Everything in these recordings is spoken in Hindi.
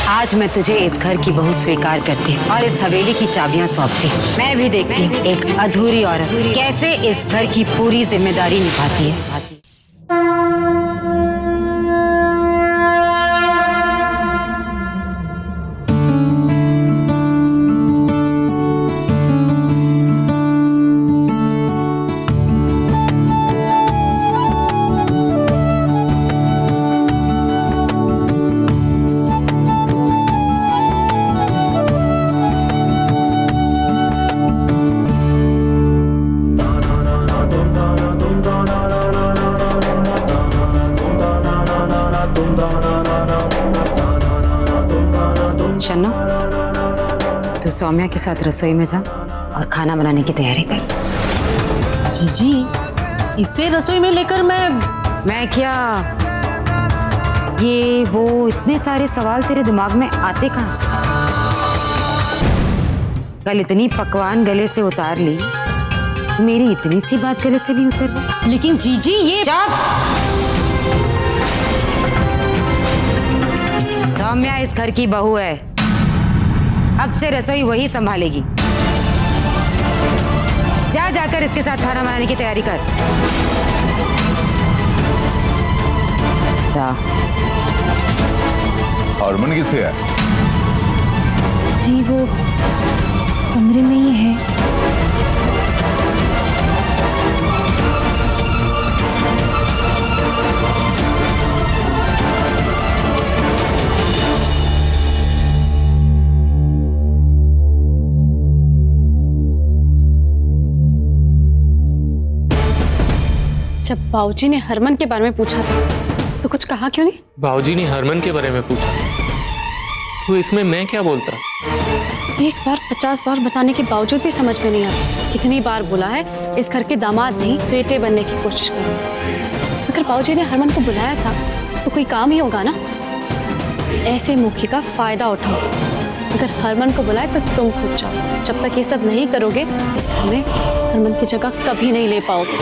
आज मैं तुझे इस घर की बहू स्वीकार करती हूँ और इस हवेली की चाबियां सौंपती हूँ। मैं भी देखती हूँ एक अधूरी औरत कैसे इस घर की पूरी जिम्मेदारी निभाती है। शन्नो, तू सौम्या के साथ रसोई में जा और खाना बनाने की तैयारी कर। जीजी, इसे रसोई में लेकर मैं क्या, ये वो इतने सारे सवाल तेरे दिमाग में आते कहाँ से? कल इतनी पकवान गले से उतार ली, मेरी इतनी सी बात गले से नहीं उतर रही। लेकिन जीजी ये सौम्या इस घर की बहू है, अब से रसोई वही संभालेगी। जा जाकर इसके साथ खाना बनाने की तैयारी कर। जा। हरमन किथे है? जी वो कमरे में ही है। जब बाबूजी ने हरमन के बारे में पूछा था तो कुछ कहा क्यों नहीं? बाबूजी ने हरमन के बारे में पूछा तो इसमें मैं क्या बोलता? एक बार 50 बार बताने के बावजूद भी समझ में नहीं आता। कितनी बार बोला है इस घर के दामाद नहीं बेटे बनने की कोशिश करो। अगर बाबूजी ने हरमन को बुलाया था तो कोई काम ही होगा ना। ऐसे मौके का फायदा उठाओ। अगर हरमन को बुलाए तो तुम खुद जाओ। जब तक ये सब नहीं करोगे इस घर में हरमन की जगह कभी नहीं ले पाओगे।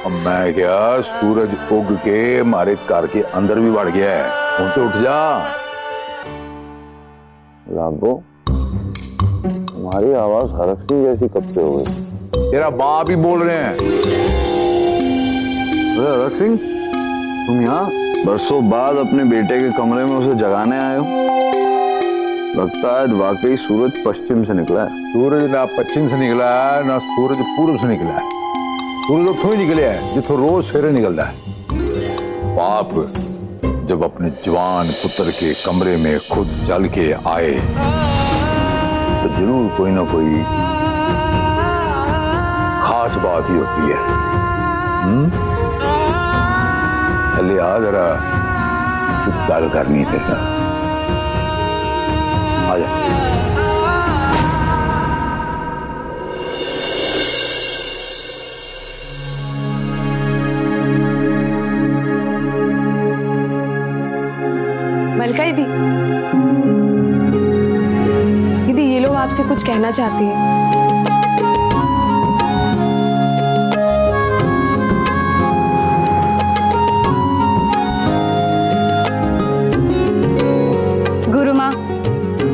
अब मैं क्या, सूरज उग के हमारे घर के अंदर भी बढ़ गया है। तुम तो उठ जा। राघो, तुम्हारी आवाज हरक सिंह जैसी कब से हो गई? तेरा बाप ही बोल रहे हैं। अरे हरक सिंह, तुम यहाँ बरसों बाद अपने बेटे के कमरे में उसे जगाने आए हो। लगता है वाकई सूरज पश्चिम से निकला है। सूरज ना पश्चिम से निकला है ना सूरज पूर्व से निकला है। सूरज उठो ही निकले है जिथों रोज सवेरे निकलता है। बाप जब अपने जवान पुत्र के कमरे में खुद जल के आए तो जरूर कोई ना कोई खास बात ही होती है। चले आ जरा कुछ गल करनी तेरे। आ जा। मलका दीदी, ये लोग आपसे कुछ कहना चाहती हैं। गुरु माँ,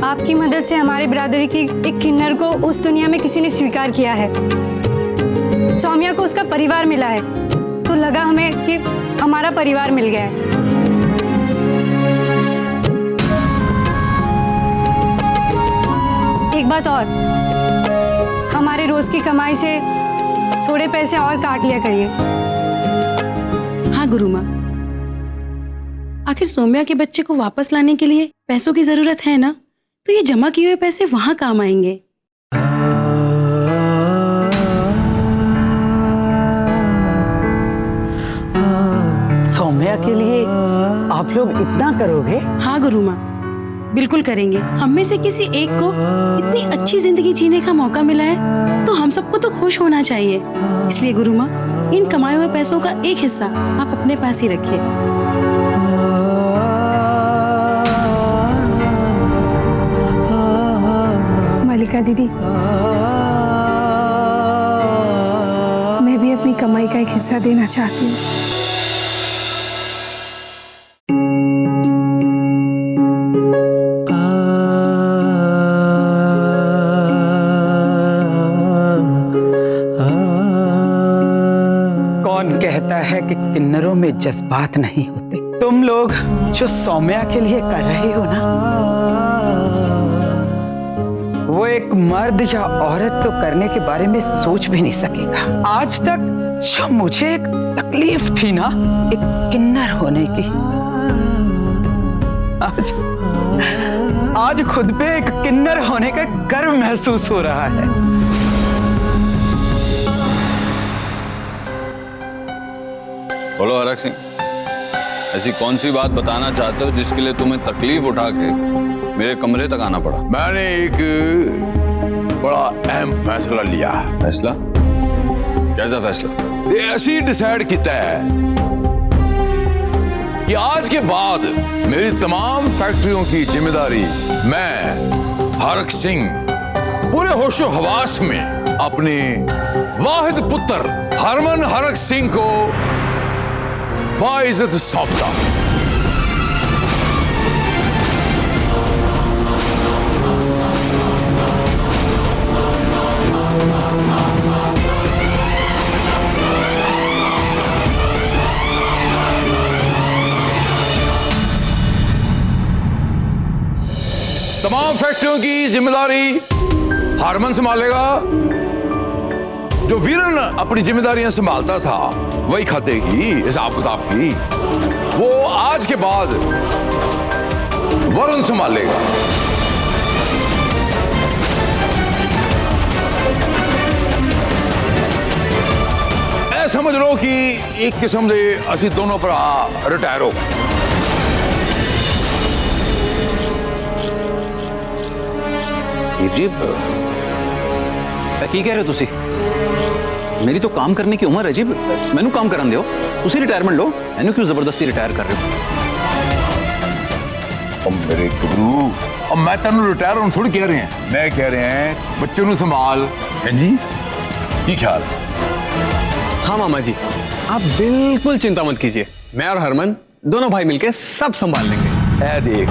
आपकी मदद से हमारी बिरादरी की एक किन्नर को उस दुनिया में किसी ने स्वीकार किया है। सौम्या को उसका परिवार मिला है, तो लगा हमें कि हमारा परिवार मिल गया है। एक बात और, हमारे रोज की कमाई से थोड़े पैसे और काट लिया करिए। हाँ गुरु माँ, आखिर सौम्या के बच्चे को वापस लाने के लिए पैसों की जरूरत है ना, तो ये जमा किए हुए पैसे वहां काम आएंगे। सौम्या के लिए आप लोग इतना करोगे? हाँ गुरु माँ, बिल्कुल करेंगे। हम में से किसी एक को इतनी अच्छी जिंदगी जीने का मौका मिला है तो हम सबको तो खुश होना चाहिए। इसलिए गुरु माँ, इन कमाए हुए पैसों का एक हिस्सा आप अपने पास ही रखिए। मालिका दीदी, मैं भी अपनी कमाई का एक हिस्सा देना चाहती हूँ। कौन कहता है कि किन्नरों में जज्बात नहीं होते? तुम लोग जो सौम्या के लिए कर रहे हो ना, वो एक मर्द या औरत तो करने के बारे में सोच भी नहीं सकेगा। आज तक जो मुझे एक तकलीफ थी ना एक किन्नर होने की, आज खुद पे एक किन्नर होने का गर्व महसूस हो रहा है। बोलो हरक सिंह, ऐसी कौन सी बात बताना चाहते हो जिसके लिए तुम्हें तकलीफ उठा के मेरे कमरे तक आना पड़ा? मैंने एक बड़ा अहम फैसला लिया। फैसला? कैसा फैसला? ये ऐसी डिसाइड किया है कि आज के बाद मेरी तमाम फैक्ट्रियों की जिम्मेदारी मैं हरक सिंह पूरे होशो हवास में अपने वाहिद पुत्र हरमन हरक सिंह को बाइज्जत सौंपता। तमाम फैक्ट्रियों की जिम्मेदारी हरमन संभालेगा। जो वीरन अपनी जिम्मेदारियां संभालता था वही खाते की हिसाब किताब की वो आज के बाद वरुण संभालेगा। ऐ समझ लो कि एक किस्म से असि दोनों भरा रिटायर हो गए। जी की कह रहे हो तुसी? मेरी तो काम करने की उम्र है जी, मैनू काम करन दियो। तुसी रिटायरमेंट लो, मैनू क्यों जबरदस्ती रिटायर कर रहे हो? अब मेरे गुरु, अब मैं तेन रिटायर होने थोड़ी कह रहे हैं, मैं कह रहे हैं बच्चों को संभाल। जी की ख्याल? हाँ मामा जी, आप बिल्कुल चिंता मत कीजिए, मैं और हरमन दोनों भाई मिलके सब संभाल लेंगे। ऐ देख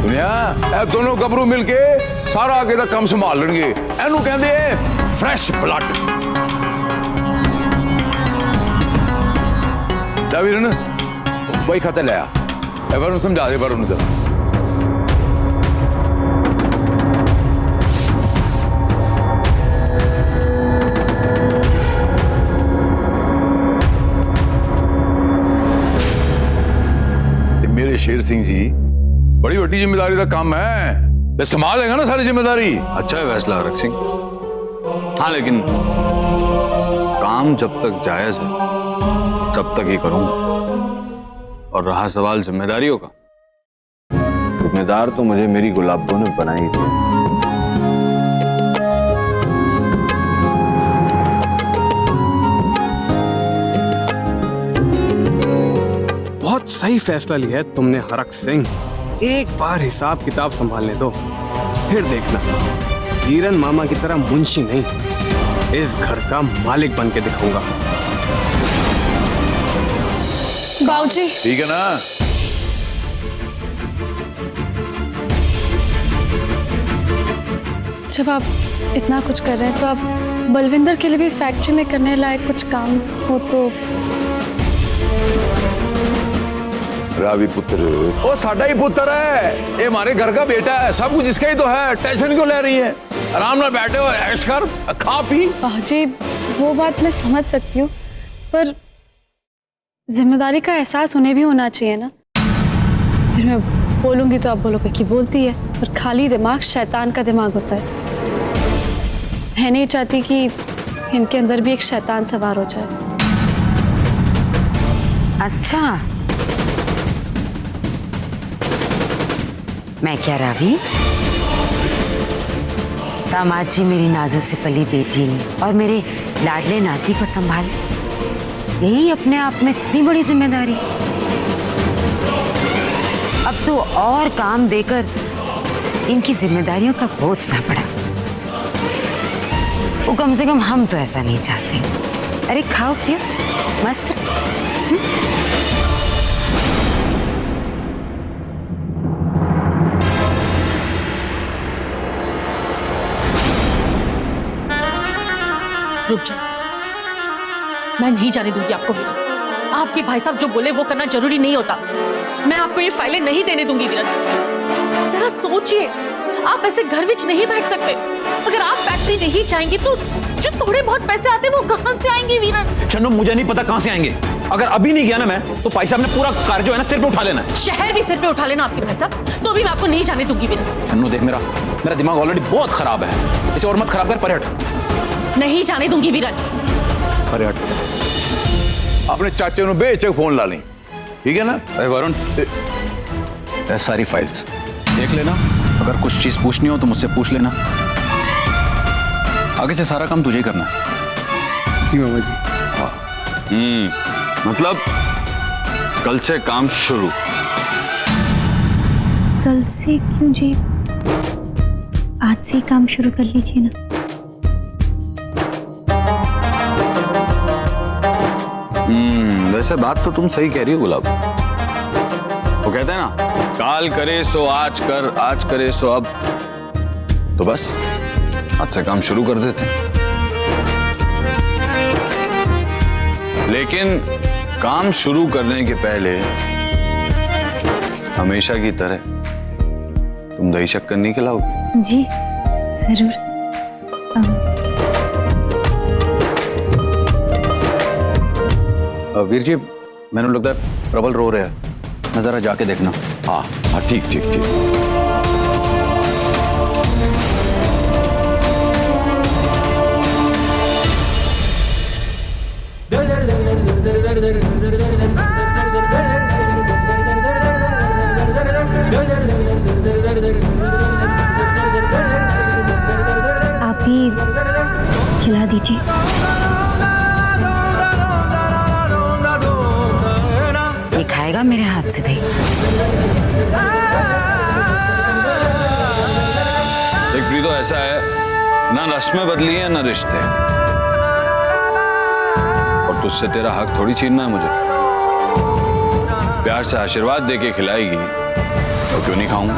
दुनिया, ऐ दोनों गबरू मिलके सारा आगे का काम संभाल लेंगे। एनू कहते हैं फ्रेश ब्लड। वीरन वही खाता लिया, वरुण समझा दे। वरुण तो मेरे शेर सिंह जी, बड़ी बड़ी जिम्मेदारी का काम है, ये संभालेगा ना सारी जिम्मेदारी। अच्छा है फैसला हरक सिंह। हाँ लेकिन काम जब तक जायज है तब तक ही करूंगा। और रहा सवाल जिम्मेदारियों का, जिम्मेदार तो मुझे मेरी गुलाबों ने बनाई थी। बहुत सही फैसला लिया है तुमने हरक सिंह। एक बार हिसाब किताब संभालने दो, फिर देखना वीरन मामा की तरह मुंशी नहीं, इस घर का मालिक बन के दिखाऊंगा। बाबूजी, ठीक है ना? जब आप इतना कुछ कर रहे हैं तो आप बलविंदर के लिए भी फैक्ट्री में करने लायक कुछ काम हो तो। रावी पुत्र, वो साडा ही पुत्र है, ये हमारे घर का बेटा है, सब कुछ इसका ही तो है। टेंशन क्यों ले रही है? आराम से बैठे हो, ऐश कर, खा पी। बाबूजी वो बात मैं समझ सकती हूँ, पर जिम्मेदारी का एहसास उन्हें भी होना चाहिए ना। फिर मैं बोलूंगी तो आप बोलोगे कि बोलती है, पर खाली दिमाग शैतान का दिमाग होता है। मैं नहीं चाहती कि इनके अंदर भी एक शैतान सवार हो जाए। अच्छा, मैं क्या रावी? दामाद जी मेरी नाजों से पली बेटी और मेरे लाडले नाती को संभाल, यही अपने आप में इतनी बड़ी जिम्मेदारी। अब तो और काम देकर इनकी जिम्मेदारियों का बोझ ना पड़ा। वो कम से कम हम तो ऐसा नहीं चाहते। अरे खाओ पियो मस्त। रुक जाए, मैं नहीं जाने दूंगी आपको वीरन। आपके भाई साहब जो बोले वो करना जरूरी नहीं होता। मैं आपको ये फाइलें नहीं देने दूंगी वीरन। जरा सोचिए, आप ऐसे घर विच नहीं बैठ सकते। अगर आप फैक्ट्री नहीं जाएंगे तो जो थोड़े बहुत पैसे आते वो कहां से आएंगे वीरन? चन्नू मुझे नहीं पता कहां से आएंगे। अगर अभी नहीं गया ना मैं तो भाई साहब ने पूरा कार्य जो है ना सिर पे उठा लेना है। शहर भी सिर पे उठा लेना आपके भाई साहब, तो भी मैं आपको नहीं जाने दूंगी वीरन। चन्नू देख, मेरा दिमाग ऑलरेडी बहुत खराब है, इसे और मत खराब कर। परे हट। नहीं जाने दूंगी वीरन। परे हट। अपने चाचे ਨੂੰ बेचक फोन ला ली, ठीक है ना? अरे वरुण, ये सारी फाइल्स देख लेना। अगर कुछ चीज पूछनी हो तो मुझसे पूछ लेना। आगे से सारा काम तुझे ही करना है। जी मामा जी। मतलब कल से काम शुरू। कल से क्यों जी? आज से ही काम शुरू कर लीजिए ना। वैसे बात तो तुम सही कह रही हो गुलाब। वो कहते हैं ना, काल करे सो आज कर, आज करे सो अब। तो बस आज से काम शुरू कर देते हैं। लेकिन काम शुरू करने के पहले हमेशा की तरह तुम दही शक्कर नहीं खिलाओगे? जी जरूर। वीर जी, मैंने लगता है प्रबल रो रहे हैं, मैं जरा जाके देखना। हाँ हाँ, ठीक ठीक ठीक। आप ही खिला दीजिए। ये खाएगा मेरे हाथ से दही? एक प्रीतो ऐसा है, ना रस्में बदली है ना रिश्ते, और तुझसे तेरा हक थोड़ी छीनना है मुझे। प्यार से आशीर्वाद देके खिलाएगी तो क्यों नहीं खाऊंगा?